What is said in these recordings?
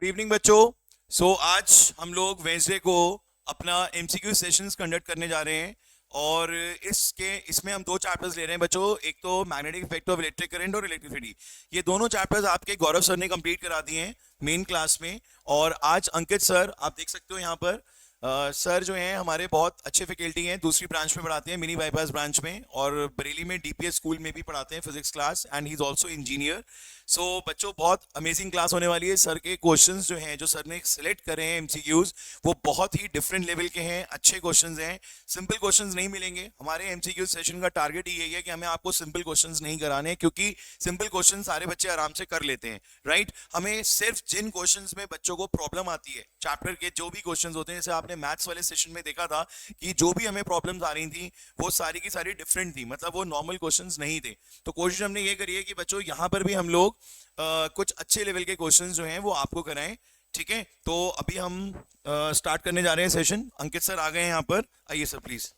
Good evening बच्चों। आज हम लोग वेंसडे को अपना एमसीक्यू सेशंस कंडक्ट करने जा रहे हैं और इसमें हम दो चैप्टर्स ले रहे हैं बच्चों। एक तो magnetic effect of electric current और इलेक्ट्रिसिटी। ये दोनों चैप्टर्स आपके गौरव सर ने कंप्लीट करा दिए हैं मेन क्लास में। और आज अंकित सर, आप देख सकते हो यहाँ पर, सर जो हैं हमारे बहुत अच्छे फैकल्टी हैं, दूसरी ब्रांच में पढ़ाते हैं, मिनी बाईपास ब्रांच में, और बरेली में डीपीएस स्कूल में भी पढ़ाते हैं physics class, and he is also engineer. बच्चों, बहुत अमेजिंग क्लास होने वाली है। सर के क्वेश्चंस जो हैं, जो सर ने सिलेक्ट करे हैं एमसीक्यूज, वो बहुत ही डिफरेंट लेवल के हैं, अच्छे क्वेश्चंस हैं। सिंपल क्वेश्चंस नहीं मिलेंगे। हमारे एमसीक्यू सेशन का टारगेट ही यही है कि हमें आपको सिंपल क्वेश्चंस नहीं कराने, क्योंकि सिंपल क्वेश्चन सारे बच्चे आराम से कर लेते हैं, राइट। हमें सिर्फ जिन क्वेश्चंस में बच्चों को प्रॉब्लम आती है, चैप्टर के जो भी क्वेश्चंस होते हैं, जैसे आपने मैथ्स वाले सेशन में देखा था कि जो भी हमें प्रॉब्लम्स आ रही थी वो सारी की सारी डिफरेंट थी, मतलब वो नॉर्मल क्वेश्चंस नहीं थे। तो कोशिश हमने ये करी है कि बच्चों यहाँ पर भी हम लोग कुछ अच्छे लेवल के क्वेश्चंस जो हैं वो आपको कराएं। ठीक है, तो अभी हम स्टार्ट करने जा रहे हैं सेशन। अंकित सर आ गए हैं यहाँ पर, आइए sir please.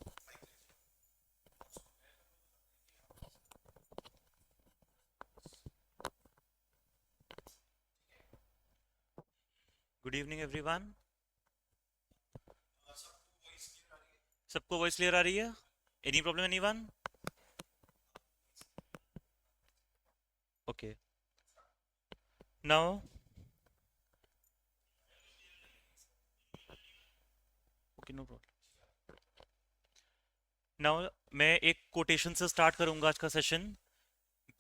Good evening everyone. सबको वॉइस क्लियर आ रही है? Any problem anyone? Okay, now okay, no problem. Now मैं एक कोटेशन से स्टार्ट करूंगा आज का session.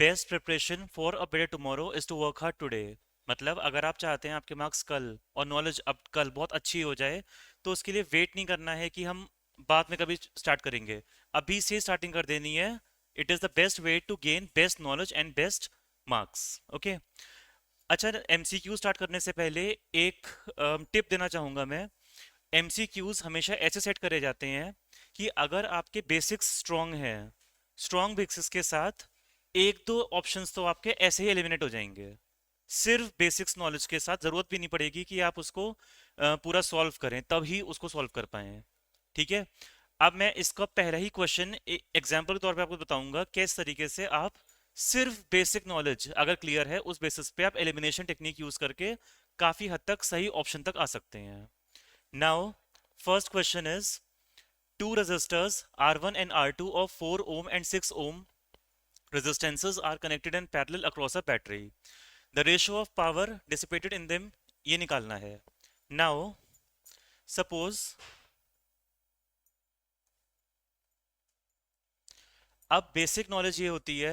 Best preparation for a better tomorrow is to work hard today. मतलब अगर आप चाहते हैं आपके मार्क्स कल और नॉलेज अब कल बहुत अच्छी हो जाए, तो उसके लिए वेट नहीं करना है कि हम बाद में कभी स्टार्ट करेंगे, अभी से स्टार्टिंग कर देनी है। It is the best way to gain best knowledge and best marks. Okay, अच्छा, एमसीक्यू स्टार्ट करने से पहले एक टिप देना चाहूँगा मैं। एमसीक्यूज हमेशा ऐसे सेट करे जाते हैं कि अगर आपके बेसिक्स स्ट्रॉन्ग हैं, स्ट्रॉन्ग बेसिक्स के साथ एक दो ऑप्शंस तो आपके ऐसे ही एलिमिनेट हो जाएंगे। सिर्फ बेसिक्स नॉलेज के साथ ज़रूरत भी नहीं पड़ेगी कि आप उसको पूरा सॉल्व करें, तब ही उसको सॉल्व कर पाएं। ठीक है, अब मैं इसका पहला ही क्वेश्चन एग्जाम्पल के तौर पे आपको बताऊंगा किस तरीके से आप सिर्फ बेसिक नॉलेज अगर क्लियर है, उस बेसिस पे आप एलिमिनेशन टेक्निक यूज करके काफी हद तक सही ऑप्शन तक आ सकते हैं। Now first question is, two resistors R1 and R2 of 4 ohm and 6 ohm resistances are connected in parallel across a battery. The ratio of power dissipated in them ये निकालना है। Now suppose, अब basic knowledge ये होती है।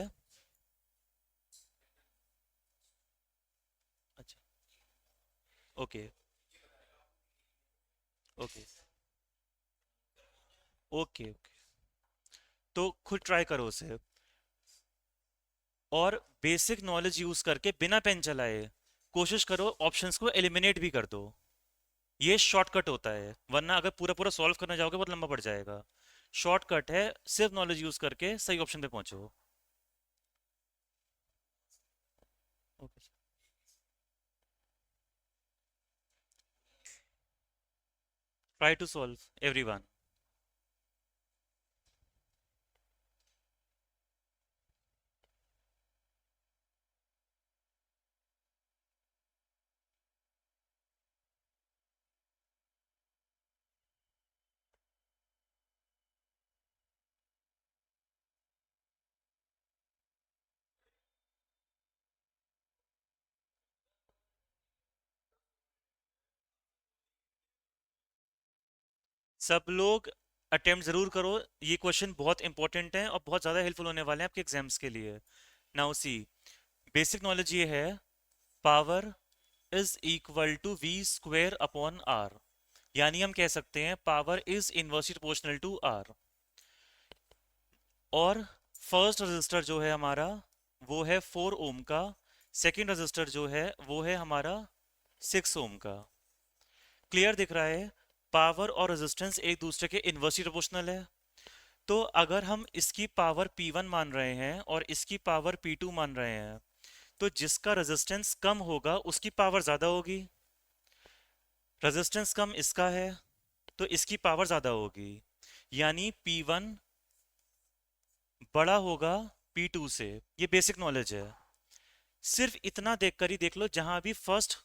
अच्छा, okay okay okay okay, तो खुद ट्राई करो उसे, और बेसिक नॉलेज यूज करके बिना पेन चलाए कोशिश करो ऑप्शंस को एलिमिनेट भी कर दो। ये शॉर्टकट होता है, वरना अगर पूरा पूरा सॉल्व करने जाओगे बहुत लंबा पड़ जाएगा। शॉर्टकट है, सिर्फ नॉलेज यूज करके सही ऑप्शन पे पहुंचो। Okay, try to solve everyone. सब लोग अटेम्प्ट जरूर करो, ये क्वेश्चन बहुत इंपॉर्टेंट है और बहुत ज़्यादा हेल्पफुल होने वाले हैं आपके एग्जाम्स के लिए। नाउ सी, बेसिक नॉलेज ये है, power is equal to V square upon R. यानी हम कह सकते हैं power is inversely proportional to R. और फर्स्ट रजिस्टर जो है हमारा वो है 4 ओम का, सेकंड रजिस्टर जो है वो है हमारा 6 ओम का। क्लियर दिख रहा है? पावर और रेजिस्टेंस एक दूसरे के इनवर्सली प्रोपोर्शनल है। तो अगर हम इसकी पावर P1 मान रहे हैं और इसकी पावर P2 मान रहे हैं, तो जिसका रेजिस्टेंस कम होगा उसकी पावर ज्यादा होगी। रेजिस्टेंस कम इसका है तो इसकी पावर ज्यादा होगी, यानी P1 बड़ा होगा P2 से। ये बेसिक नॉलेज है। सिर्फ इतना देखकर ही देख लो, जहां भी फर्स्ट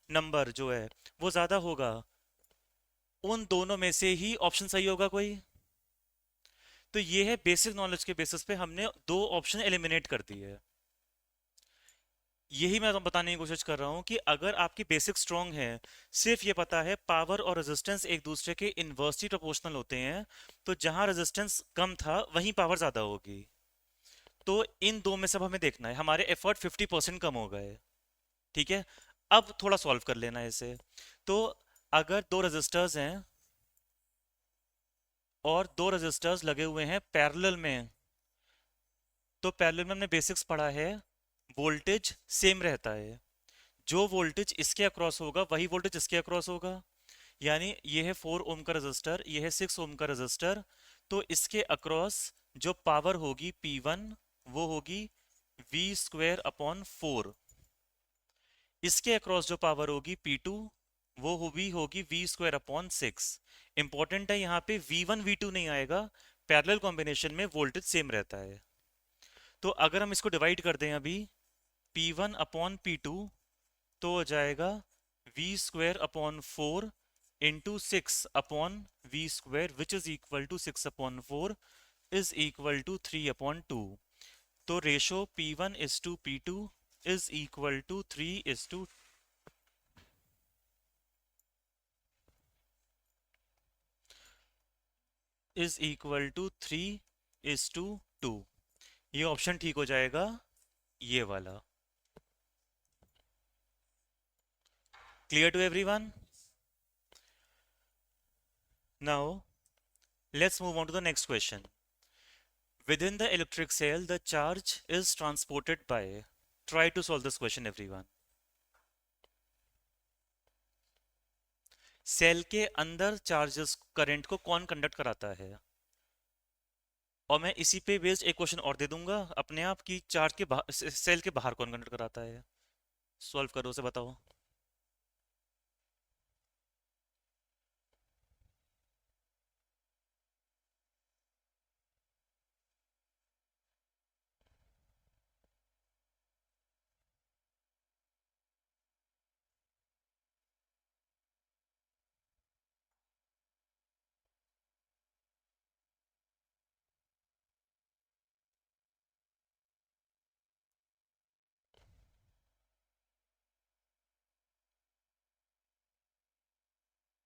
नंबर जो है वो ज्यादा होगा, उन दोनों में से ही ऑप्शन सही होगा कोई। तो ये है बेसिक नॉलेज के बेसिस पे हमने दो ऑप्शन एलिमिनेट कर दिए। यही मैं बताने की कोशिश कर रहा हूँ कि अगर आपकी बेसिक स्ट्रांग है, सिर्फ ये पता है पावर और रेजिस्टेंस एक दूसरे के इन्वर्सली प्रोपोर्शनल होते हैं, तो जहां रेजिस्टेंस कम था वहीं पावर ज्यादा होगी। तो इन दो में से अब हमें देखना है, हमारे एफर्ट 50% कम हो गए। ठीक है, अब थोड़ा सॉल्व कर लेना है इसे। तो अगर दो रेजिस्टर्स हैं और दो रेजिस्टर्स लगे हुए हैं पैरेलल में, तो पैरेलल में हमने बेसिक्स पढ़ा है, वोल्टेज सेम रहता है। जो वोल्टेज इसके अक्रॉस होगा वही वोल्टेज इसके अक्रॉस होगा। यानी ये है 4 ओम का रेजिस्टर, ये है 6 ओम का रेजिस्टर। तो इसके अक्रॉस जो पावर होगी P1 वो होगी V स्क्वायर अपॉन 4। इसके अक्रॉस जो पावर होगी P2 वो होगी V स्क्वायर अपॉन 6। इंपॉर्टेंट है यहाँ पे V1 V2 नहीं आएगा, पैरेलल कॉम्बिनेशन में वोल्टेज सेम रहता है। तो अगर हम इसको डिवाइड कर दें अभी, P1 अपॉन P2 तो हो जाएगा V square upon 4 into 6 upon V square which is equal to 6 upon 4 is equal to 3 upon 2। तो ratio P1 is to P2 is equal to 3 is to is equal to 3 is to 2। ये option ठीक हो जाएगा, ये वाला। Clear to everyone? Now let's move on to the next question. Within the electric cell, the charge is transported by. Try to solve this question, everyone. Cell के अंदर charges current को कौन कंडक्ट कराता है? और मैं इसी पे बेस्ड एक क्वेश्चन और दे दूंगा अपने आप की, चार्ज के बाहर, सेल के बाहर कौन कंडक्ट कराता है। सॉल्व करो, उसे बताओ।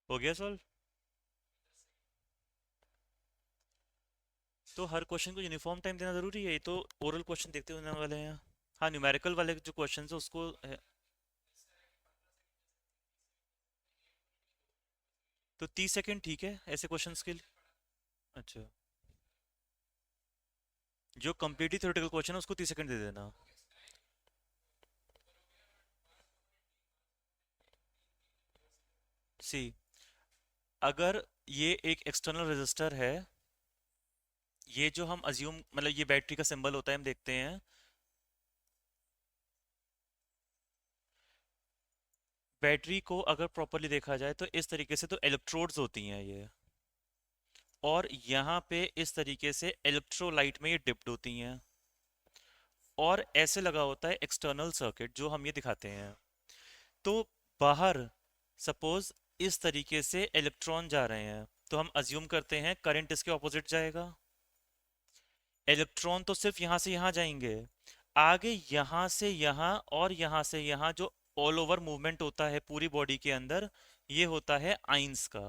हो गया सॉल्व? तो हर क्वेश्चन को यूनिफॉर्म टाइम देना जरूरी है? ये तो ओरल क्वेश्चन देखते होने वाले हैं। हाँ, न्यूमेरिकल वाले जो क्वेश्चन है उसको तो 30 सेकेंड ठीक है ऐसे क्वेश्चन के लिए। अच्छा, जो कम्प्लीटली थ्योरेटिकल क्वेश्चन है उसको 30 सेकेंड दे देना। सी, अगर ये एक एक्सटर्नल रेजिस्टर है, ये जो हम अज्यूम मतलब ये बैटरी का सिंबल होता है, हम देखते हैं बैटरी को अगर प्रॉपरली देखा जाए तो इस तरीके से तो इलेक्ट्रोड्स होती हैं ये, और यहाँ पे इस तरीके से इलेक्ट्रोलाइट में ये डिप्ड होती हैं, और ऐसे लगा होता है एक्सटर्नल सर्किट जो हम ये दिखाते हैं। तो बाहर सपोज इस तरीके से इलेक्ट्रॉन जा रहे हैं, तो हम अज्यूम करते हैं करंट इसके ऑपोजिट जाएगा। इलेक्ट्रॉन तो सिर्फ यहाँ से यहाँ जाएंगे, आगे यहाँ से यहाँ और यहाँ से यहाँ जो ऑल ओवर मूवमेंट होता है पूरी बॉडी के अंदर, ये होता है आइंस का।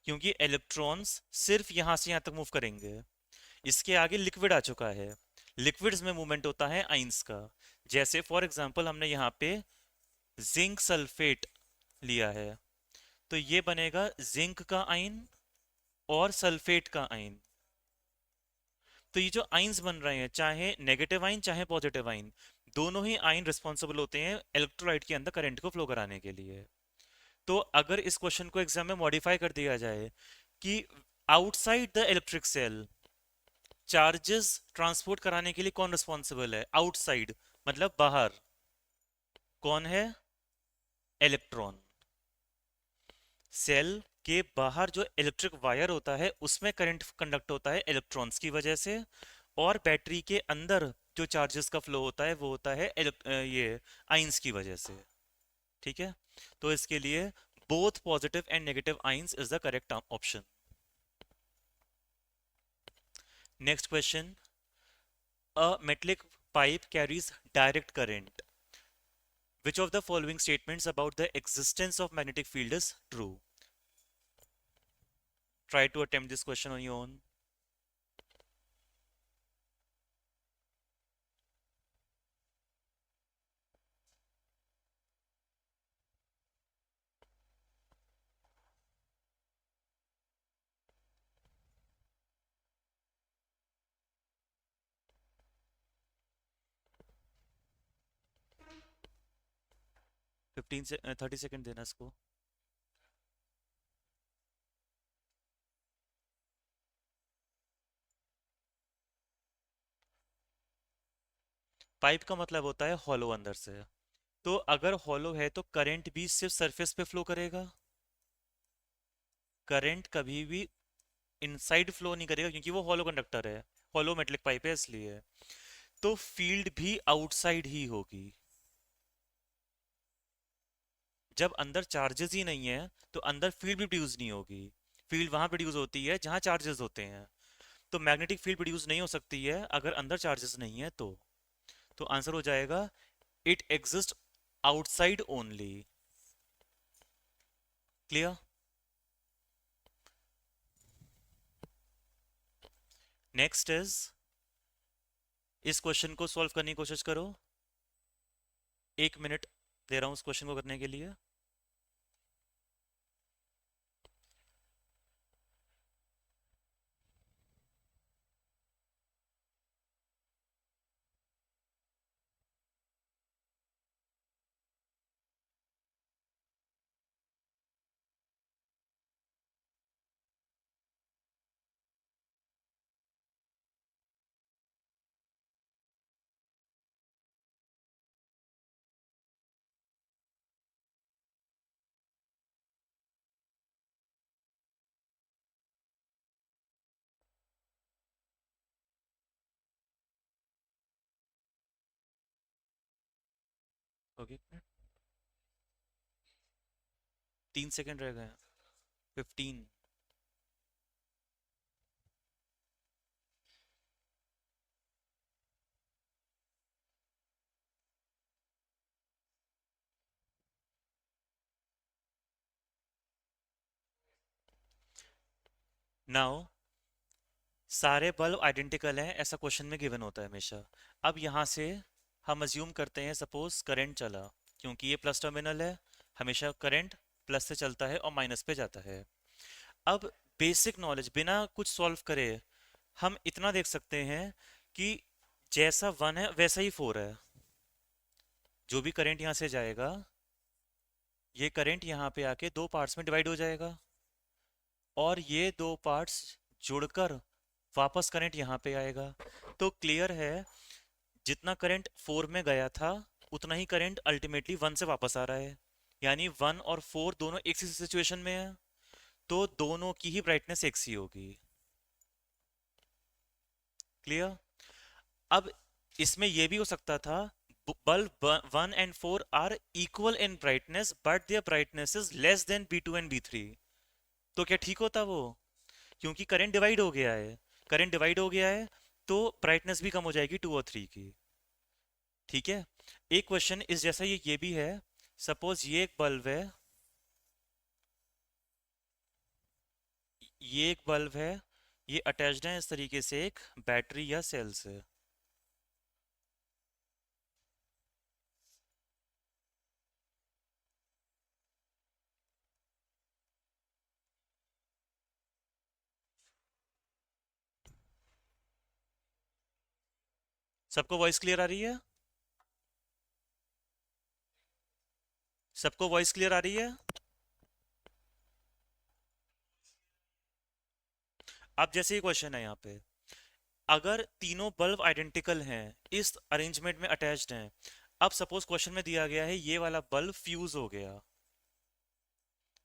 क्योंकि इलेक्ट्रॉन्स सिर्फ यहाँ से यहाँ तक मूव करेंगे, इसके आगे लिक्विड आ चुका है, लिक्विड्स में मूवमेंट होता है आइंस का। जैसे फॉर एग्जांपल हमने यहाँ पे जिंक सल्फेट लिया है, तो ये बनेगा जिंक का आइन और सल्फेट का आइन। तो ये जो आइंस बन रहे हैं, चाहे नेगेटिव आइन चाहे पॉजिटिव आइन, दोनों ही आइन रिस्पॉन्सिबल होते हैं इलेक्ट्रोलाइट के अंदर करंट को फ्लो कराने के लिए। तो अगर इस क्वेश्चन को एग्जाम में मॉडिफाई कर दिया जाए कि outside the electric cell charges transport कराने के लिए कौन रिस्पॉन्सिबल है, आउटसाइड मतलब बाहर, कौन है? इलेक्ट्रॉन। सेल के बाहर जो इलेक्ट्रिक वायर होता है उसमें करंट कंडक्ट होता है इलेक्ट्रॉन्स की वजह से, और बैटरी के अंदर जो चार्जेस का फ्लो होता है वो होता है ये आइंस की वजह से। ठीक है, तो इसके लिए both positive and negative ions is the correct option. Next question. A metallic pipe carries direct current. Which of the following statements about the existence of magnetic field is true? Try to attempt this question on your own. Fifteen से 30 second देना इसको. Pipe का मतलब होता है hollow अंदर से. तो अगर हॉलो है तो करंट भी सिर्फ सरफेस पे फ्लो करेगा. करंट कभी भी इनसाइड फ्लो नहीं करेगा क्योंकि वो हॉलो कंडक्टर है, हॉलो मेटलिक पाइप है इसलिए. तो फील्ड भी आउटसाइड ही होगी. जब अंदर चार्जेस ही नहीं है तो अंदर फील्ड भी प्रोड्यूस नहीं होगी. फील्ड वहां प्रोड्यूस होती है जहां चार्जेस होते हैं. तो मैग्नेटिक फील्ड प्रोड्यूस नहीं हो सकती है अगर अंदर चार्जेस नहीं है तो आंसर हो जाएगा it exist outside only. Clear. Next is, इस क्वेश्चन को सॉल्व करने की कोशिश करो. 1 मिनट दे रहा हूं इस क्वेश्चन को करने के लिए. ओके, 3 सेकेंड रह गए. 15. नाउ सारे बल्ब आइडेंटिकल हैं ऐसा क्वेश्चन में गिवन होता है हमेशा. अब यहाँ से हम अज्यूम करते हैं सपोज करंट चला, क्योंकि ये प्लस टर्मिनल है, हमेशा करंट प्लस से चलता है और माइनस पे जाता है. अब बेसिक नॉलेज बिना कुछ सॉल्व करे हम इतना देख सकते हैं कि जैसा 1 है वैसा ही 4 है. जो भी करंट यहाँ से जाएगा ये करंट यहाँ पे आके दो पार्ट्स में डिवाइड हो जाएगा और ये दो पार्ट्स जुड़कर वापस करंट यहाँ पे आएगा. तो क्लियर है जितना करंट 4 में गया था उतना ही करंट अल्टीमेटली 1 से वापस आ रहा है. यानी 1 और 4 दोनों एक सी सिचुएशन में है तो दोनों की ही ब्राइटनेस एक सी होगी. क्लियर. अब इसमें यह भी हो सकता था bulb 1 and 4 are equal in brightness but their brightness is less than B2 and B3. तो क्या ठीक होता वो? क्योंकि करंट डिवाइड हो गया है, करंट डिवाइड हो गया है तो ब्राइटनेस भी कम हो जाएगी 2 और 3 की. ठीक है. एक क्वेश्चन इस जैसा ये भी है. सपोज ये एक बल्ब है, ये एक बल्ब है, ये अटैच्ड है इस तरीके से एक बैटरी या सेल से. सबको वॉइस क्लियर आ रही है? सबको वॉइस क्लियर आ रही है? अब जैसे ही क्वेश्चन है यहाँ पे, अगर तीनों बल्ब आइडेंटिकल हैं, इस अरेंजमेंट में अटैच्ड हैं, अब सपोज क्वेश्चन में दिया गया है ये वाला बल्ब फ्यूज हो गया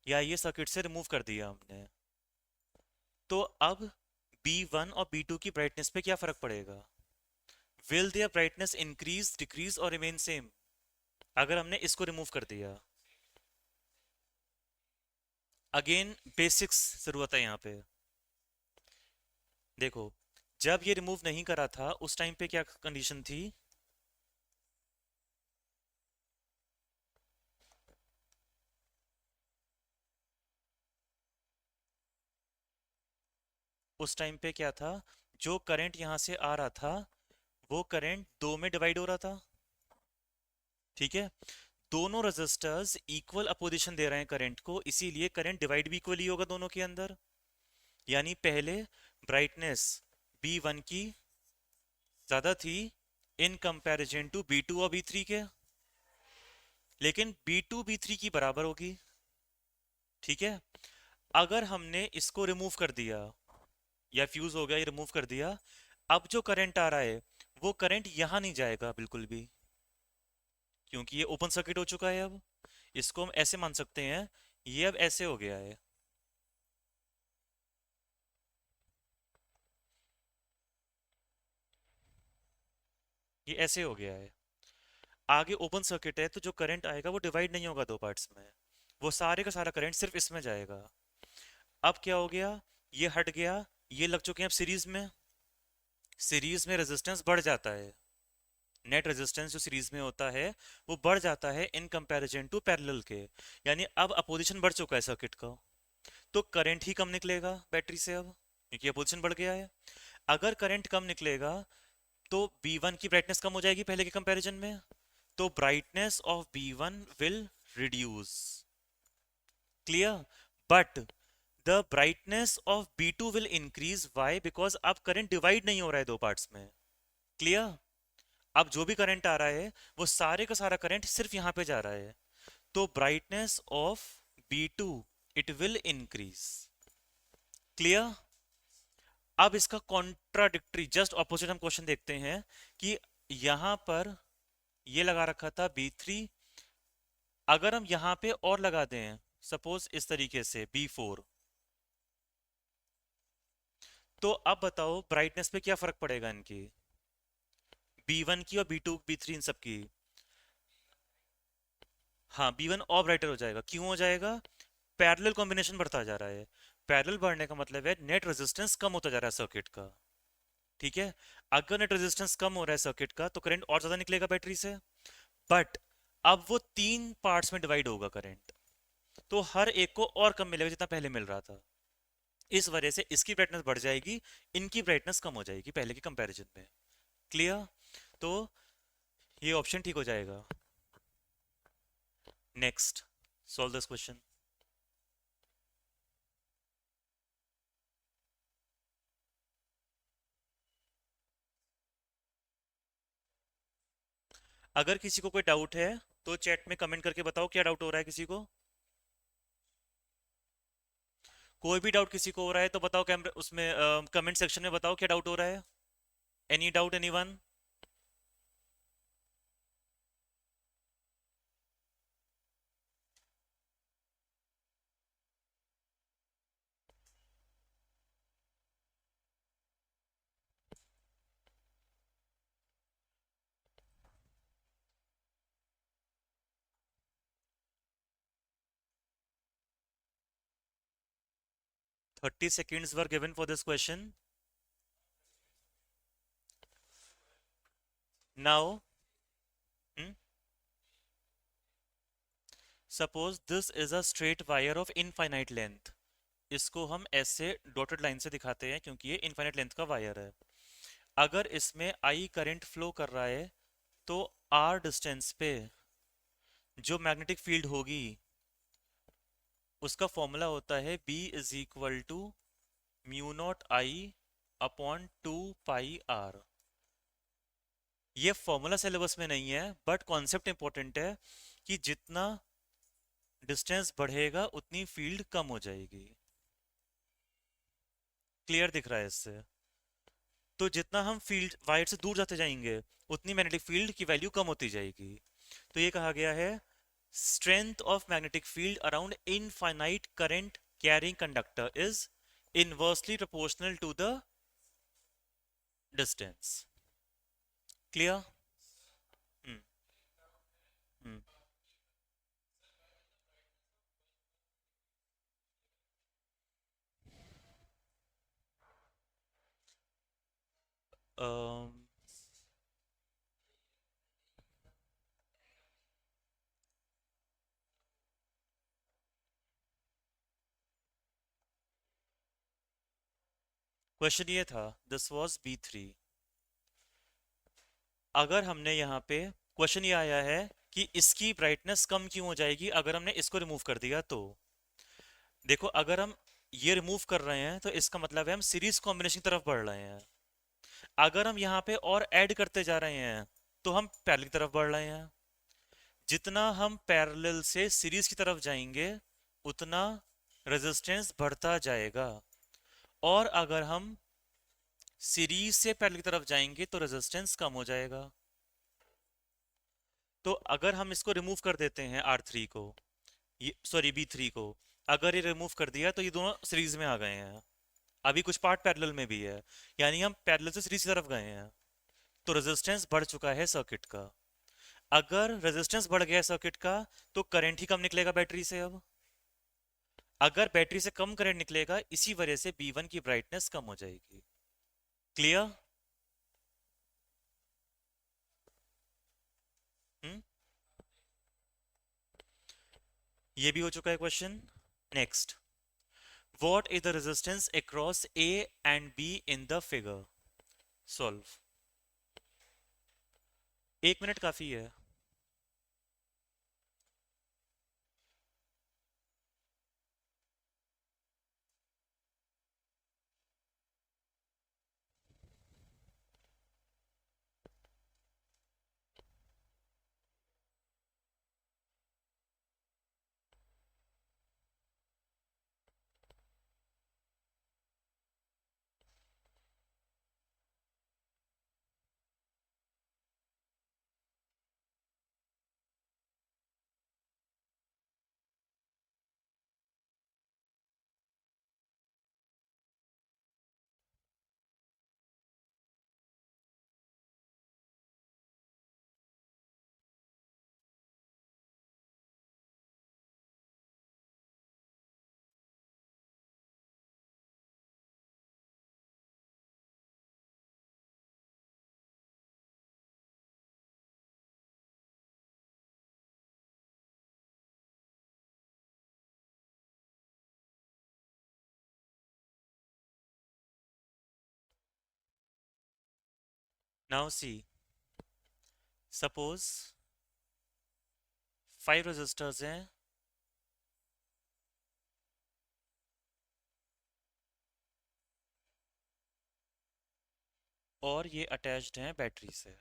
या ये सर्किट से रिमूव कर दिया हमने, तो अब B1 और B2 की ब्राइटनेस पे क्या फर्क पड़ेगा? Will their brightness increase, decrease और रिमेन सेम अगर हमने इसको रिमूव कर दिया? अगेन बेसिक्स जरूरत है यहाँ पे। देखो, जब ये रिमूव नहीं करा था उस टाइम पे क्या कंडीशन थी? उस टाइम पे क्या था? जो करंट यहाँ से आ रहा था वो करंट दो में डिवाइड हो रहा था। ठीक है, दोनों रेजिस्टर्स इक्वल अपोजिशन दे रहे हैं करंट को, इसीलिए करंट डिवाइड भी इक्वली होगा दोनों के अंदर। यानी पहले ब्राइटनेस B1 की ज्यादा थी इन कंपैरिजन टू B2 और B3 के, लेकिन B2 B3 की बराबर होगी। ठीक है, अगर हमने इसको रिमूव कर दिया या फ्यूज हो गया ये रिमूव कर दिया, अब जो करंट आ रहा है वो करंट यहां नहीं जाएगा बिल्कुल भी, क्योंकि ये ओपन सर्किट हो चुका है। अब इसको हम ऐसे मान सकते हैं, ये अब ऐसे हो गया है। ये ऐसे हो गया है, आगे ओपन सर्किट है, तो जो करंट आएगा वो डिवाइड नहीं होगा दो पार्ट्स में, वो सारे का सारा करंट सिर्फ इसमें जाएगा। अब क्या हो गया, ये हट गया, ये लग चुके हैं अब सीरीज में। सीरीज में रेजिस्टेंस बढ़ जाता है, नेट रेजिस्टेंस जो सीरीज में होता है वो बढ़ जाता है इन कंपैरिजन टू पैरेलल के। यानी अब अपोजिशन बढ़ चुका है सर्किट का, तो करंट ही कम निकलेगा बैटरी से अब, क्योंकि अपोजिशन बढ़ गया है। अगर करंट कम निकलेगा तो B1 की ब्राइटनेस कम हो जाएगी पहले के कंपैरिजन में, तो brightness of B1 will reduce. Clear? But the brightness of B2 will increase, why? Because अब करंट डिवाइड नहीं हो रहा है दो पार्ट्स में। क्लियर? अब जो भी करंट आ रहा है वो सारे का सारा करंट सिर्फ यहां पे जा रहा है, तो brightness of B2 it will increase. Clear? अब इसका कॉन्ट्राडिक्टरी जस्ट ऑपोजिट हम क्वेश्चन देखते हैं कि यहां पर ये लगा रखा था B3, अगर हम यहां पे और लगा दें सपोज इस तरीके से B4, तो अब बताओ ब्राइटनेस पे क्या फर्क पड़ेगा इनकी, B1 की और B2 B3 इन सब की? हाँ, B1 और ब्राइटर हो जाएगा। क्यों हो जाएगा? पैरेलल कॉम्बिनेशन बढ़ता जा रहा है। पैरेलल बढ़ने का मतलब है नेट रेजिस्टेंस कम होता जा रहा है सर्किट का। ठीक है, अगर नेट रेजिस्टेंस कम हो रहा है सर्किट का तो करंट और ज्यादा निकलेगा बैटरी से, बट अब वो तीन पार्ट्स में डिवाइड होगा करंट, तो हर एक को और कम मिलेगा जितना पहले मिल रहा था। इस वजह से इसकी ब्राइटनेस बढ़ जाएगी, इनकी ब्राइटनेस कम हो जाएगी पहले के कंपैरिजन में। क्लियर? तो ये ऑप्शन ठीक हो जाएगा। Next, solve this question. अगर किसी को कोई डाउट है तो चैट में कमेंट करके बताओ क्या डाउट हो रहा है किसी को। कोई भी डाउट किसी को हो रहा है तो बताओ, कैमरे उसमें कमेंट सेक्शन में बताओ क्या डाउट हो रहा है। Any doubt anyone? 30 seconds were given for this question. Now, suppose this is a straight wire of infinite length. इसको हम ऐसे डॉटेड लाइन से दिखाते हैं क्योंकि ये इनफाइनाइट लेंथ का वायर है। अगर इसमें I करंट फ्लो कर रहा है तो R डिस्टेंस पे जो मैग्नेटिक फील्ड होगी उसका फॉर्मूला होता है B is equal to mu naught I upon 2 πr। ये फॉर्मूला सिलेबस में नहीं है बट कॉन्सेप्ट इंपॉर्टेंट है कि जितना डिस्टेंस बढ़ेगा उतनी फील्ड कम हो जाएगी। क्लियर दिख रहा है इससे? तो जितना हम फील्ड वायर से दूर जाते जाएंगे उतनी मैग्नेटिक फील्ड की वैल्यू कम होती जाएगी। तो ये कहा गया है strength of magnetic field around infinite current carrying conductor is inversely proportional to the distance. Clear? Hmm. Hmm. Question ये था, दिस वाज B3। अगर हमने यहाँ पे क्वेश्चन ये आया है कि इसकी ब्राइटनेस कम क्यों हो जाएगी अगर हमने इसको रिमूव कर दिया, तो देखो अगर हम ये रिमूव कर रहे हैं तो इसका मतलब है हम सीरीज कॉम्बिनेशन की तरफ बढ़ रहे हैं। अगर हम यहाँ पे और ऐड करते जा रहे हैं तो हम पैरेलल की तरफ बढ़ रहे हैं। जितना हम पैरेलल से सीरीज की तरफ जाएंगे उतना रेजिस्टेंस बढ़ता जाएगा, और अगर हम सीरीज से पैरेलल की तरफ जाएंगे तो रेजिस्टेंस कम हो जाएगा। तो अगर हम इसको रिमूव कर देते हैं R3 को, ये सॉरी B3 को, अगर ये रिमूव कर दिया तो ये दोनों सीरीज में आ गए हैं। अभी कुछ पार्ट पैरेलल में भी है, यानी हम पैरेलल से सीरीज की तरफ गए हैं। तो रेजिस्टेंस बढ़ चुका है सर्किट का। अगर रेजिस्टेंस बढ़ गया है सर्किट का तो करंट ही कम निकलेगा बैटरी से। अब अगर बैटरी से कम करंट निकलेगा, इसी वजह से B1 की ब्राइटनेस कम हो जाएगी। क्लियर? हम्म, ये भी हो चुका है question. Next, what is the resistance across A and B in the figure? Solve. 1 minute काफी है। नाउ सी, सपोज 5 रेजिस्टर्स हैं और ये अटैच्ड हैं बैटरी से।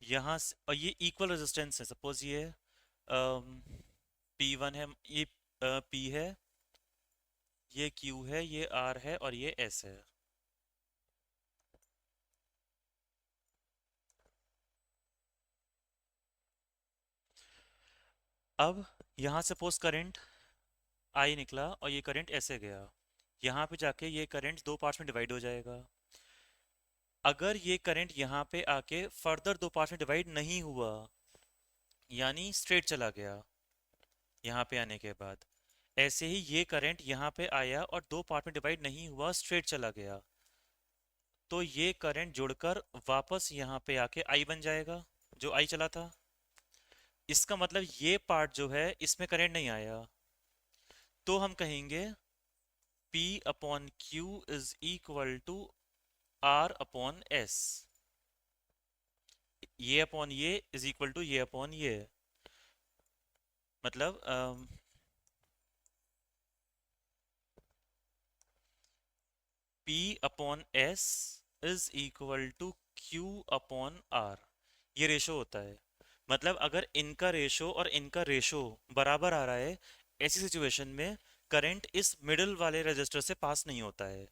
यहाँ से, और ये इक्वल रेजिस्टेंस है। सपोज ये P1 है, ये P है, ये Q है, ये R है और ये S है। अब यहाँ सपोज करंट I निकला और ये करंट ऐसे गया, यहाँ पे जाके ये करंट दो पार्ट्स में डिवाइड हो जाएगा। अगर ये करंट यहाँ पे आके फर्दर दो पार्ट्स में डिवाइड नहीं हुआ, यानी स्ट्रेट चला गया यहाँ पे आने के बाद, ऐसे ही ये करंट यहाँ पे आया और दो पार्ट में डिवाइड नहीं हुआ, स्ट्रेट चला गया, तो ये करंट जुड़कर वापस यहाँ पे आके I बन जाएगा, जो I चला था। इसका मतलब ये पार्ट जो है इसमें करंट नहीं आया, तो हम कहेंगे P upon Q is equal to R upon S। ये अपॉन ये इज इक्वल टू ये अपॉन ये। मतलब P upon S is equal to Q upon R। ये रेशो होता है। मतलब अगर इनका रेशो और इनका रेशो बराबर आ रहा है, ऐसी सिचुएशन में करंट इस मिडिल वाले रजिस्टर से पास नहीं होता है।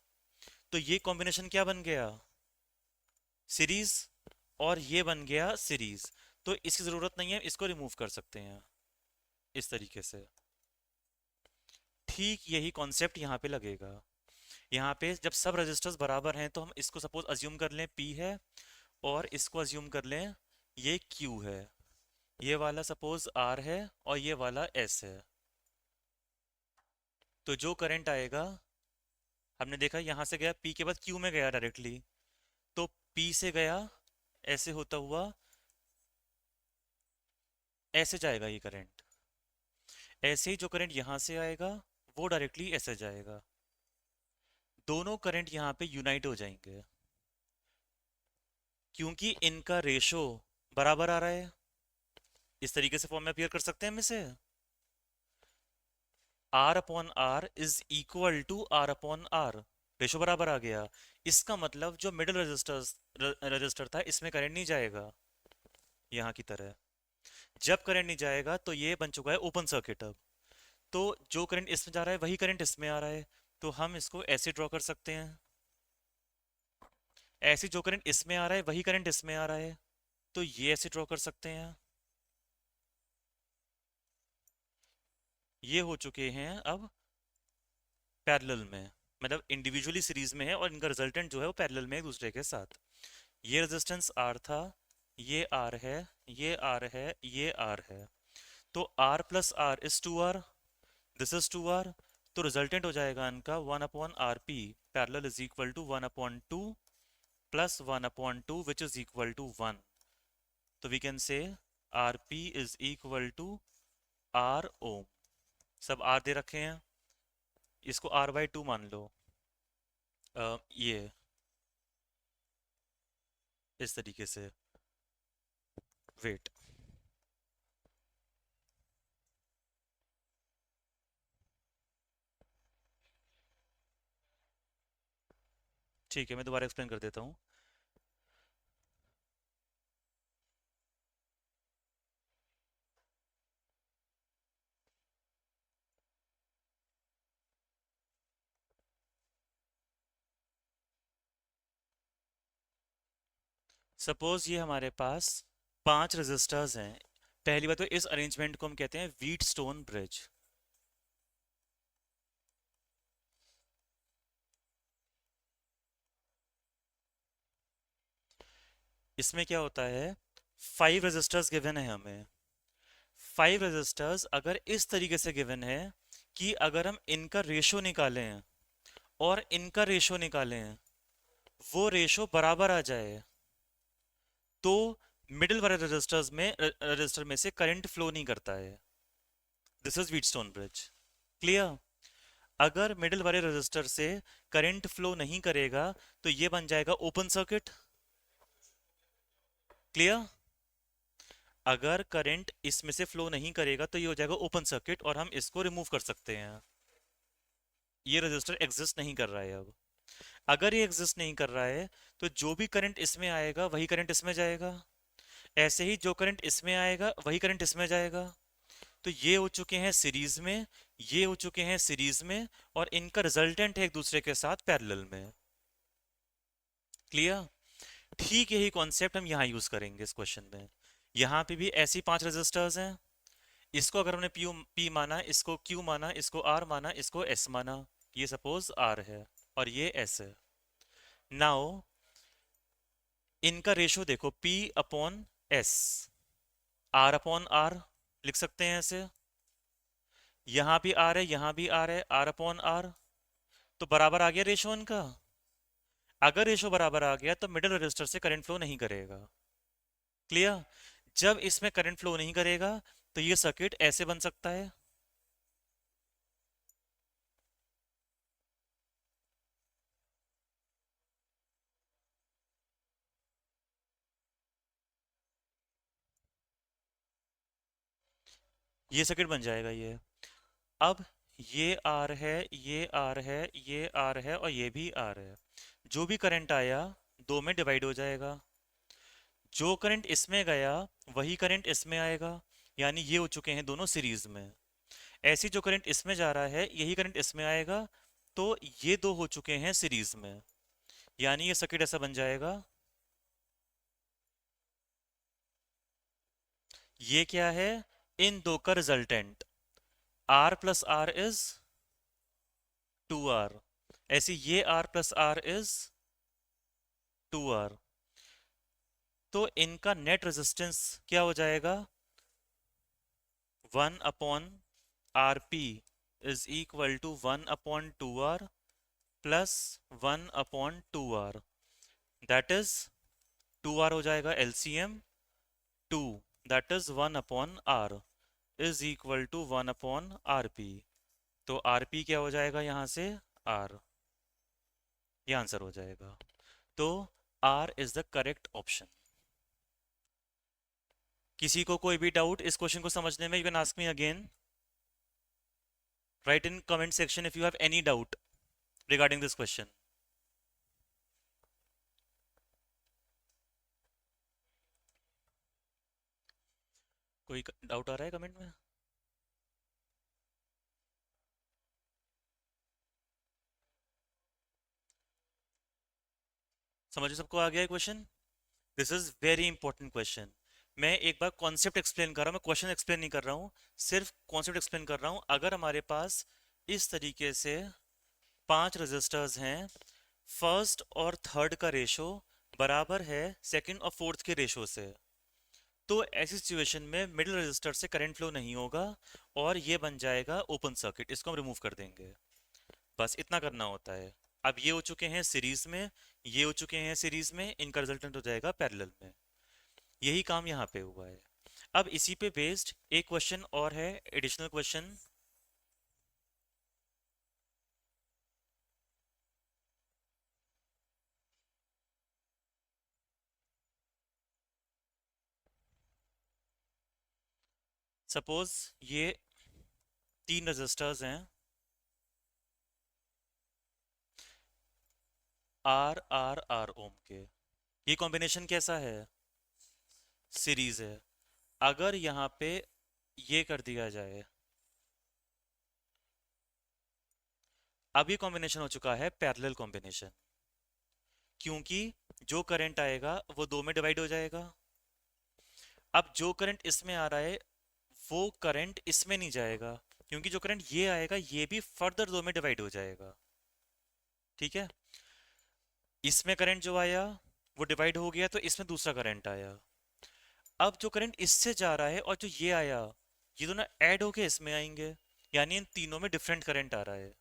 तो ये कॉम्बिनेशन क्या बन गया? सीरीज। और ये बन गया सीरीज। तो इसकी जरूरत नहीं है, इसको रिमूव कर सकते हैं इस तरीके से। ठीक यही कॉन्सेप्ट यहाँ पे लगेगा। यहाँ पे जब सब रजिस्टर्स बराबर हैं तो हम इसको सपोज अज्यूम कर लें P है, और इसको अज्यूम कर लें ये Q है, ये वाला सपोज R है और ये वाला S है। तो जो करंट आएगा, हमने देखा यहाँ से गया पी के बाद क्यू में गया डायरेक्टली, तो पी से गया ऐसे होता हुआ ऐसे जाएगा ये करंट। ऐसे ही जो करंट यहाँ से आएगा वो डायरेक्टली ऐसे जाएगा। दोनों करंट यहाँ पे यूनाइट हो जाएंगे क्योंकि इनका रेशो बराबर आ रहा है। इस तरीके से फॉर्म में अपियर कर सकते हैं हम इसे, R upon R is equal to R upon R, ratio बराबर आ गया। इसका मतलब जो मिडिल रजिस्टर था इसमें करंट नहीं जाएगा यहाँ की तरह। जब करंट नहीं जाएगा तो ये बन चुका है ओपन सर्किट। अब तो जो करंट इसमें जा रहा है वही करंट इसमें आ रहा है, तो हम इसको ऐसे ड्रॉ कर सकते हैं। ऐसे जो करंट इसमें आ रहा है वही करंट इसमें आ रहा है, तो ये ऐसे ड्रॉ कर सकते हैं। ये हो चुके हैं अब पैरेलल में, मतलब इंडिविजुअली सीरीज में है और इनका रिजल्टेंट जो है वो पैरेलल में एक दूसरे के साथ। ये रेजिस्टेंस आर था, ये आर है, ये आर है, ये आर है। तो R plus R is two R, this is two R. तो रिजल्टेंट हो जाएगा इनका one upon R P parallel is equal to one upon two plus one upon two which is equal to one. तो we can say R P is equal to R ohm. सब आर दे रखे हैं, इसको R by two मान लो। ये इस तरीके से, वेट, ठीक है मैं दोबारा एक्सप्लेन कर देता हूँ। सपोज ये हमारे पास 5 रेजिस्टर्स हैं। पहली बात तो इस अरेंजमेंट को हम कहते हैं व्हीट स्टोन ब्रिज। इसमें क्या होता है, 5 रेजिस्टर्स गिवन है हमें। 5 रेजिस्टर्स अगर इस तरीके से गिवन है कि अगर हम इनका रेशो निकालें और इनका रेशो निकालें, वो रेशो बराबर आ जाए, तो मिडिल वाले रजिस्टर में से करंट फ्लो नहीं करता है। This is Wheatstone bridge. Clear? अगर मिडिल वाले रजिस्टर से करंट फ्लो नहीं करेगा तो ये बन जाएगा ओपन सर्किट। क्लियर? अगर करंट इसमें से फ्लो नहीं करेगा तो ये हो जाएगा ओपन सर्किट और हम इसको रिमूव कर सकते हैं। ये रजिस्टर एग्जिस्ट नहीं कर रहा है अब। अगर ये एग्जिस्ट नहीं कर रहा है तो जो भी करंट इसमें आएगा वही करंट इसमें जाएगा। ऐसे ही जो करंट इसमें आएगा वही करंट इसमें जाएगा। तो ये हो चुके हैं सीरीज में, ये हो चुके हैं सीरीज में, और इनका रिजल्टेंट है एक दूसरे के साथ पैरेलल में। क्लियर? ठीक यही कॉन्सेप्ट हम यहाँ यूज करेंगे इस क्वेश्चन में। यहाँ पे भी ऐसी 5 रेजिस्टर्स हैं। इसको अगर हमने पी माना, इसको क्यू माना, इसको आर माना, इसको एस माना, ये सपोज आर है और ये एस है। नाउ इनका रेशो देखो, P upon S, R upon R लिख सकते हैं ऐसे। यहां भी आर है, यहां भी आर है, आर अपॉन आर। तो बराबर आ गया रेशो इनका। अगर रेशो बराबर आ गया तो मिडिल रजिस्टर से करंट फ्लो नहीं करेगा। क्लियर? जब इसमें करंट फ्लो नहीं करेगा तो ये सर्किट ऐसे बन सकता है। ये सर्किट बन जाएगा ये। अब ये आर है, ये आर है, ये आर है और ये भी आर है। जो भी करंट आया दो में डिवाइड हो जाएगा। जो करंट इसमें गया वही करंट इसमें आएगा, यानी ये हो चुके हैं दोनों सीरीज में। ऐसी जो करंट इसमें जा रहा है यही करंट इसमें आएगा, तो ये दो हो चुके हैं सीरीज में, यानी ये सर्किट ऐसा बन जाएगा। ये क्या है, इन दो का resultant, R plus R is two R. ऐसे ये R plus R is two R. तो इनका नेट रेजिस्टेंस क्या हो जाएगा, one upon R P is equal to 1/2r plus 1/2r, that is 2r हो जाएगा LCM 2, that is 1/r is equal to 1/rp। तो rp क्या हो जाएगा यहाँ से, r, ये आंसर हो जाएगा। तो r is the correct option. किसी को कोई भी डाउट इस क्वेश्चन को समझने में, you can ask me again, right in comment section if you have any doubt regarding this question. कोई डाउट आ रहा है कमेंट में? समझो सबको आ गया है question? This is very important question. मैं एक बार कॉन्सेप्ट एक्सप्लेन कर रहा हूँ, मैं क्वेश्चन एक्सप्लेन नहीं कर रहा हूँ, सिर्फ कॉन्सेप्ट एक्सप्लेन कर रहा हूँ। अगर हमारे पास इस तरीके से 5 रजिस्टर्स हैं, फर्स्ट और थर्ड का रेशो बराबर है सेकंड और फोर्थ के रेशो से, तो ऐसी सिचुएशन में मिडिल रजिस्टर से करंट फ्लो नहीं होगा और ये बन जाएगा ओपन सर्किट, इसको हम रिमूव कर देंगे। बस इतना करना होता है। अब ये हो चुके हैं सीरीज में, ये हो चुके हैं सीरीज में, इनका रिजल्टेंट हो जाएगा पैरेलल में। यही काम यहाँ पे हुआ है। अब इसी पे बेस्ड एक क्वेश्चन और है, एडिशनल क्वेश्चन। सपोज ये 3 रजिस्टर्स हैं, आर आर आर ओम के, ये कॉम्बिनेशन कैसा है, सीरीज है। अगर यहाँ पे ये कर दिया जाए, अब ये कॉम्बिनेशन हो चुका है पैरेलल कॉम्बिनेशन, क्योंकि जो करंट आएगा वो दो में डिवाइड हो जाएगा। अब जो करंट इसमें आ रहा है वो करंट इसमें नहीं जाएगा, क्योंकि जो करंट ये आएगा ये भी फर्दर दो में डिवाइड हो जाएगा। ठीक है, इसमें करंट जो आया वो डिवाइड हो गया, तो इसमें दूसरा करंट आया। अब जो करंट इससे जा रहा है और जो ये आया, ये दोनों ऐड होके इसमें आएंगे, यानी इन तीनों में डिफरेंट करंट आ रहा है।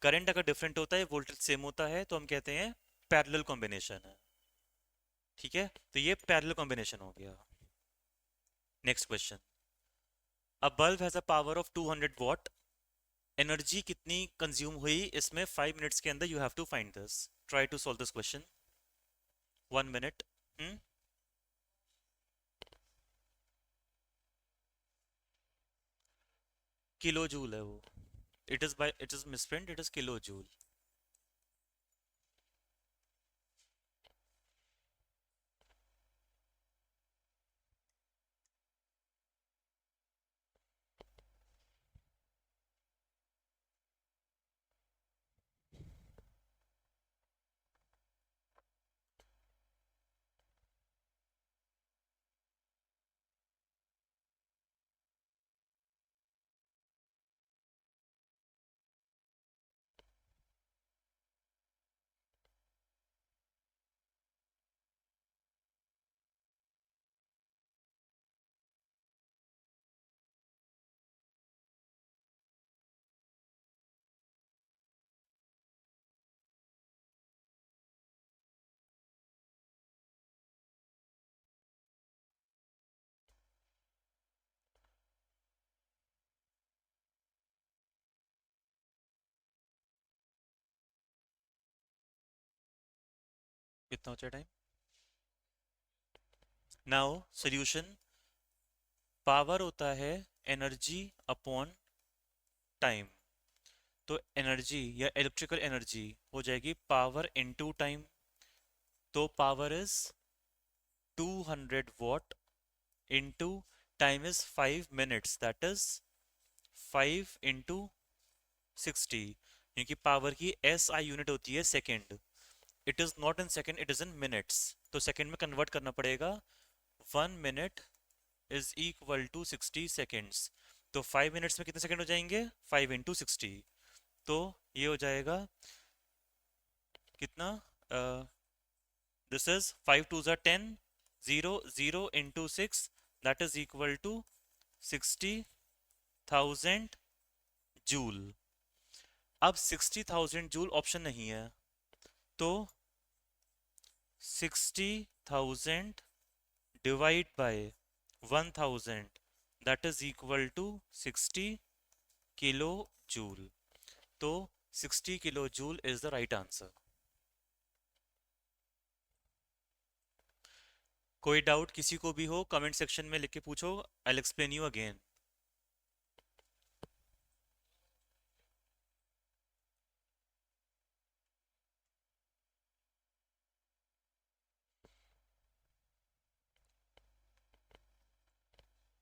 करंट अगर डिफरेंट होता है, वोल्टेज सेम होता है, तो हम कहते हैं पैरेलल कॉम्बिनेशन है। ठीक है, तो ये पैरेलल कॉम्बिनेशन हो गया। Next question, a bulb has a power of 200 watt, energy कितनी कंज्यूम हुई इसमें 5 मिनट्स के अंदर, you have to find this. Try to solve this question, 1 minute. Kilo joule है वो, it is misprint, it is kilo joule. कितना हो time? Now solution, power होता है एनर्जी अपॉन टाइम, तो एनर्जी या इलेक्ट्रिकल एनर्जी हो जाएगी पावर इनटू टाइम। तो power is 200 watt into time is 5 minutes, that is 5 into 60, क्योंकि पावर की एस आई यूनिट होती है second, it is not in second, it is in minutes, तो सेकेंड में कन्वर्ट करना पड़ेगा। 1 minute is equal to 60 seconds, तो 5 मिनट्स में कितने सेकेंड हो जाएंगे, 5 इंटू 60, तो ये हो जाएगा कितना, दिस इज 5 टू ज़ा 10, 0 0 into 6, that is equal to 60,000 joule. अब 60,000 जूल ऑप्शन नहीं है, तो 60,000 divide by 1000, that is equal to 60 kilo joule. तो 60 kilo joule is the right answer. कोई डाउट किसी को भी हो कमेंट सेक्शन में लिख के पूछो, I will explain you again.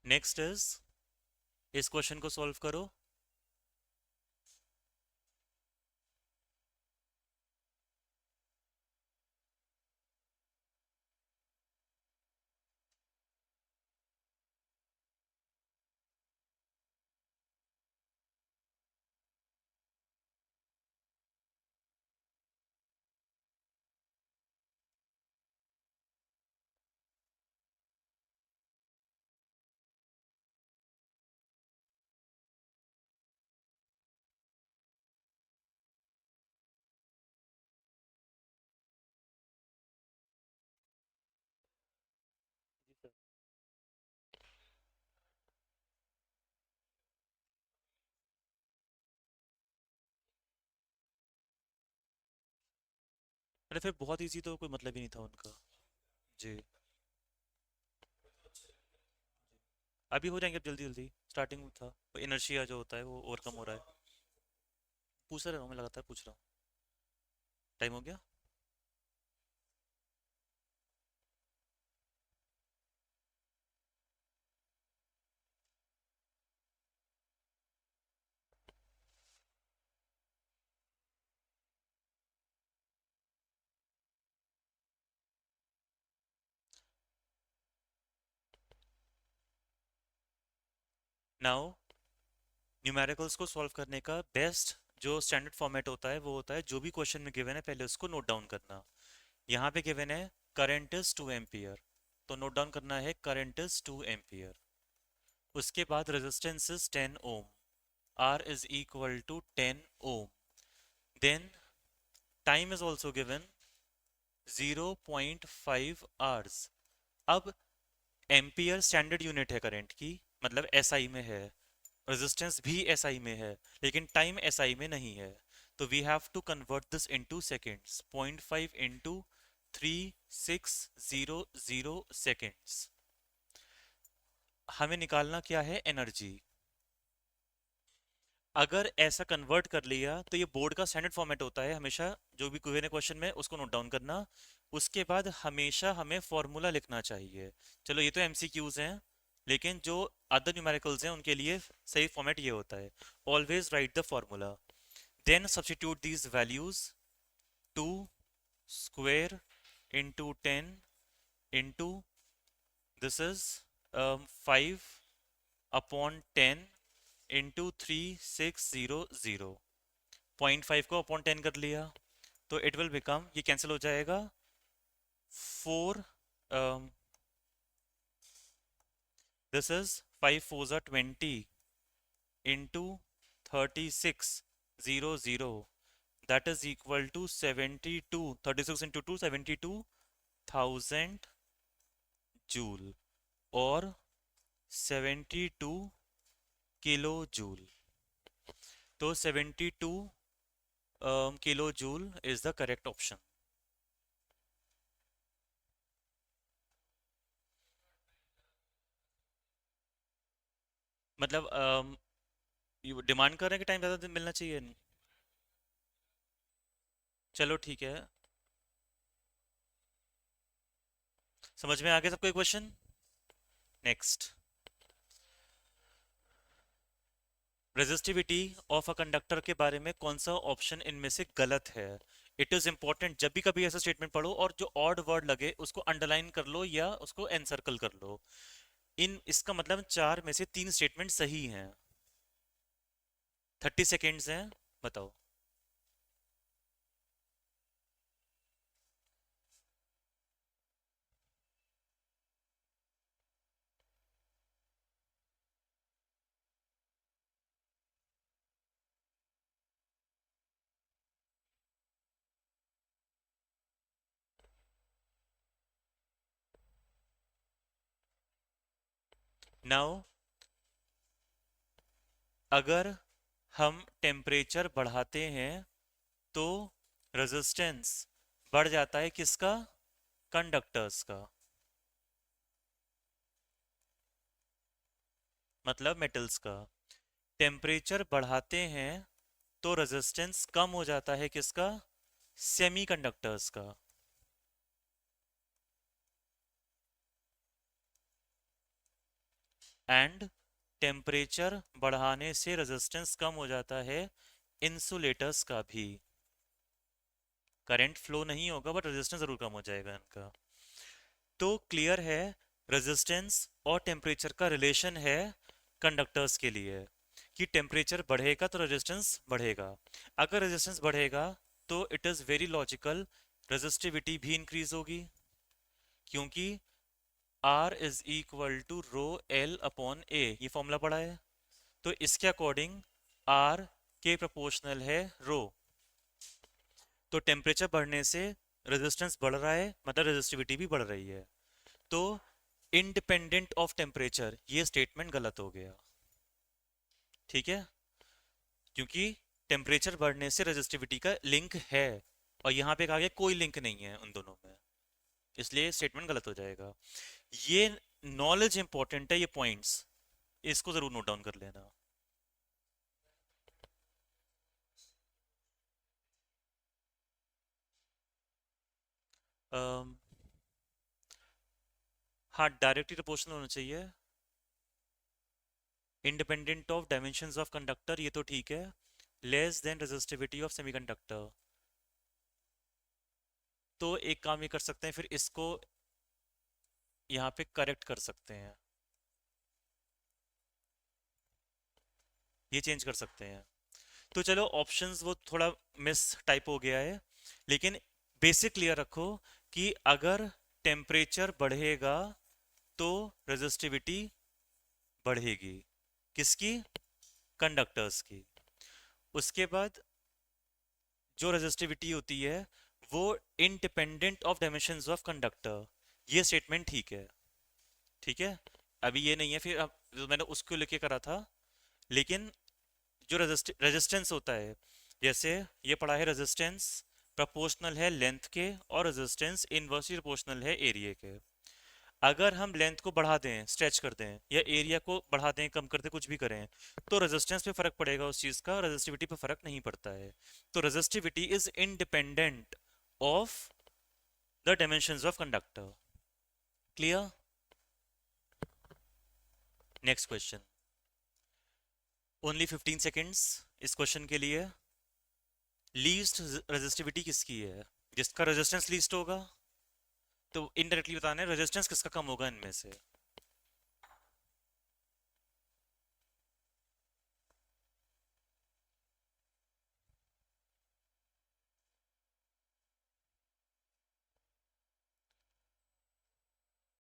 Next is, इस क्वेश्चन को सॉल्व करो। अरे फिर बहुत इजी, तो कोई मतलब ही नहीं था उनका। जी, अभी हो जाएंगे, अब जल्दी जल्दी। स्टार्टिंग में था इनर्शिया जो होता है वो ओवरकम हो रहा है। पूछ रहा हूँ मैं, लगातार पूछ रहा हूँ। टाइम हो गया। नाउ न्यूमेरिकल्स को सॉल्व करने का बेस्ट जो स्टैंडर्ड फॉर्मेट होता है वो होता है, जो भी क्वेश्चन में गिवन है पहले उसको नोट डाउन करना। यहाँ पे गिवन है करंट इज 2 एम्पियर, तो नोट डाउन करना है करंट इज 2 एम्पियर। उसके बाद resistance is 10 ohm, R is equal to 10 ohm. Then time is also given 0.5 hours. अब एम्पियर स्टैंडर्ड यूनिट है करंट की, मतलब एसआई में है। रेजिस्टेंस भी एसआई में है, लेकिन टाइम एसआई में नहीं है। तो we have to convert this into seconds. 0.5 into 3600 seconds. हमें निकालना क्या है, एनर्जी। अगर ऐसा कन्वर्ट कर लिया तो ये बोर्ड का स्टैंडर्ड फॉर्मेट होता है हमेशा, जो भी गिवन है क्वेश्चन में उसको नोट डाउन करना। उसके बाद हमेशा हमें फॉर्मूला लिखना चाहिए। चलो ये तो एमसीक्यूज हैं, लेकिन जो अदर न्यूमेरिकल्स हैं उनके लिए सही फॉर्मेट ये होता है, always write the formula, then substitute these values. 2 square into 10 into this is 5 upon 10 into 3600। 0.5 को अपॉन 10 कर लिया, तो इट विल बिकम, ये कैंसिल हो जाएगा, 4, दिस इज 5 4 ज़ा 20 into 3600, that is equal to 72, 36 into 2 72,000 joule, और 72 किलो जूल। तो 72 kilo joule is the correct option. मतलब ये डिमांड कर रहे हैं कि टाइम ज़्यादा मिलना चाहिए। चलो ठीक है, समझ में आ गया सबको question. Next, resistivity of a conductor के बारे में कौन सा ऑप्शन इनमें से गलत है। इट इज इंपॉर्टेंट, जब भी कभी ऐसा स्टेटमेंट पढ़ो और जो ऑड वर्ड लगे उसको अंडरलाइन कर लो या उसको एनसर्कल कर लो। इन इसका मतलब चार में से तीन स्टेटमेंट सही हैं। 30 सेकेंड्स हैं, बताओ। नाउ अगर हम टेम्परेचर बढ़ाते हैं तो रेजिस्टेंस बढ़ जाता है किसका? कंडक्टर्स का, मतलब मेटल्स का। टेम्परेचर बढ़ाते हैं तो रेजिस्टेंस कम हो जाता है किसका? सेमीकंडक्टर्स का। एंड टेम्परेचर बढ़ाने से रेजिस्टेंस कम हो जाता है इंसुलेटर्स का भी। करंट फ्लो नहीं होगा बट रेजिस्टेंस जरूर कम हो जाएगा इनका। तो क्लियर है, रेजिस्टेंस और टेम्परेचर का रिलेशन है कंडक्टर्स के लिए कि टेम्परेचर बढ़ेगा तो रेजिस्टेंस बढ़ेगा। अगर रेजिस्टेंस बढ़ेगा तो it is very logical resistivity भी इंक्रीज होगी, क्योंकि R is equal to rho L upon A, ये फॉर्मूला पढ़ा है। तो इसके अकॉर्डिंग R के प्रोपोर्शनल है रो। तो टेम्परेचर बढ़ने से रेजिस्टेंस बढ़ रहा है, मतलब रेजिस्टिविटी भी बढ़ रही है। तो इंडिपेंडेंट ऑफ टेम्परेचर, ये स्टेटमेंट गलत हो गया। ठीक है, क्योंकि टेम्परेचर बढ़ने से रेजिस्टिविटी का लिंक है और यहाँ पे कहा गया कोई लिंक नहीं है उन दोनों में, इसलिए स्टेटमेंट गलत हो जाएगा। ये नॉलेज इंपॉर्टेंट है, ये पॉइंट्स इसको जरूर नोट डाउन कर लेना। अम, हाँ, डायरेक्टली प्रोपोर्शनल होना चाहिए। Independent of dimensions of conductor, ये तो ठीक है। Less than resistivity of semiconductor, तो एक काम ये कर सकते हैं, फिर इसको यहाँ पे करेक्ट कर सकते हैं, ये चेंज कर सकते हैं। तो चलो ऑप्शंस वो थोड़ा मिस टाइप हो गया है, लेकिन बेसिक क्लियर रखो कि अगर टेम्परेचर बढ़ेगा तो रेजिस्टिविटी बढ़ेगी, किसकी? कंडक्टर्स की। उसके बाद जो रेजिस्टिविटी होती है वो independent of dimensions of conductor, ये स्टेटमेंट ठीक है। ठीक है, अभी ये नहीं है, फिर अब जो मैंने उसको लेके करा था। लेकिन जो रेजिस्टेंस होता है, जैसे ये पढ़ा है, रेजिस्टेंस प्रोपोर्शनल है लेंथ के और रेजिस्टेंस इनवर्सली प्रोपोर्शनल है एरिया के। अगर हम लेंथ को बढ़ा दें, स्ट्रेच कर दें, या एरिया को बढ़ा दें, कम कर दें, कुछ भी करें, तो रेजिस्टेंस पे फर्क पड़ेगा उस चीज का, रेजिस्टिविटी पे फर्क नहीं पड़ता है। तो resistivity is independent of the dimensions of conductor. Clear? Next question, only 15 seconds इस क्वेश्चन के लिए। लीस्ट रेजिस्टिविटी किसकी है? जिसका रेजिस्टेंस लीस्ट होगा। तो इनडायरेक्टली बताना है रेजिस्टेंस किसका कम होगा इनमें से।